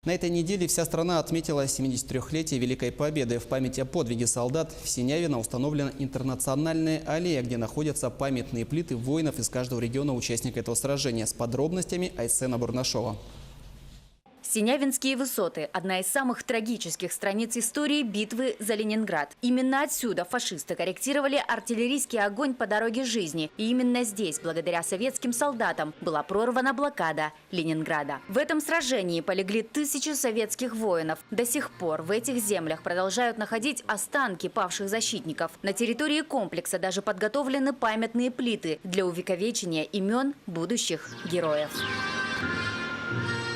На этой неделе вся страна отметила 73-летие Великой Победы. В память о подвиге солдат в Синявино установлена интернациональная аллея, где находятся памятные плиты воинов из каждого региона участника этого сражения. С подробностями Айсена Бурнашова. Синявинские высоты – одна из самых трагических страниц истории битвы за Ленинград. Именно отсюда фашисты корректировали артиллерийский огонь по дороге жизни. И именно здесь, благодаря советским солдатам, была прорвана блокада Ленинграда. В этом сражении полегли тысячи советских воинов. До сих пор в этих землях продолжают находить останки павших защитников. На территории комплекса даже подготовлены памятные плиты для увековечения имен будущих героев.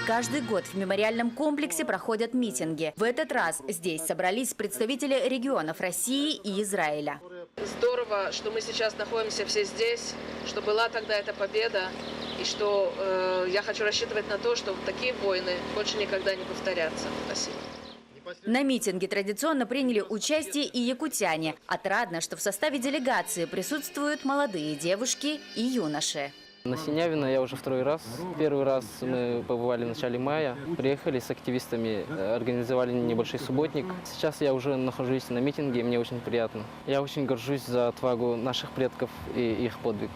Каждый год в мемориальном комплексе проходят митинги. В этот раз здесь собрались представители регионов России и Израиля. Здорово, что мы сейчас находимся все здесь, что была тогда эта победа, и что я хочу рассчитывать на то, что такие войны больше никогда не повторятся. Спасибо. На митинге традиционно приняли участие и якутяне. Отрадно, что в составе делегации присутствуют молодые девушки и юноши. На Синявино я уже второй раз. Первый раз мы побывали в начале мая, приехали с активистами, организовали небольшой субботник. Сейчас я уже нахожусь на митинге, и мне очень приятно. Я очень горжусь за отвагу наших предков и их подвиг.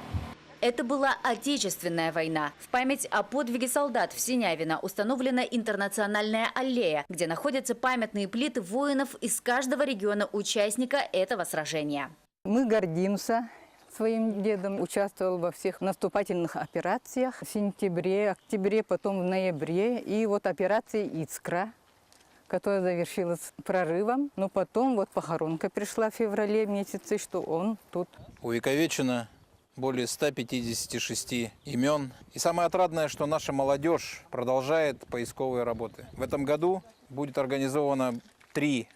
Это была Отечественная война. В память о подвиге солдат в Синявино установлена интернациональная аллея, где находятся памятные плиты воинов из каждого региона участника этого сражения. Мы гордимся своим дедом, участвовал во всех наступательных операциях в сентябре, октябре, потом в ноябре. И вот операция «Искра», которая завершилась прорывом. Но потом вот похоронка пришла в феврале месяце, что он тут. Увековечено более 156 имен. И самое отрадное, что наша молодежь продолжает поисковые работы. В этом году будет организовано 3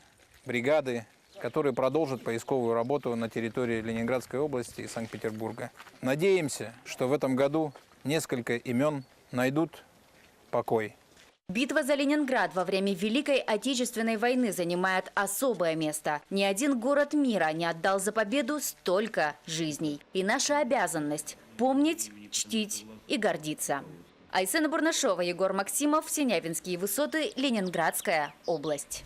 бригады, которые продолжат поисковую работу на территории Ленинградской области и Санкт-Петербурга. Надеемся, что в этом году несколько имен найдут покой. Битва за Ленинград во время Великой Отечественной войны занимает особое место. Ни один город мира не отдал за победу столько жизней. И наша обязанность – помнить, чтить и гордиться. Айсена Бурнашова, Егор Максимов, Синявинские высоты, Ленинградская область.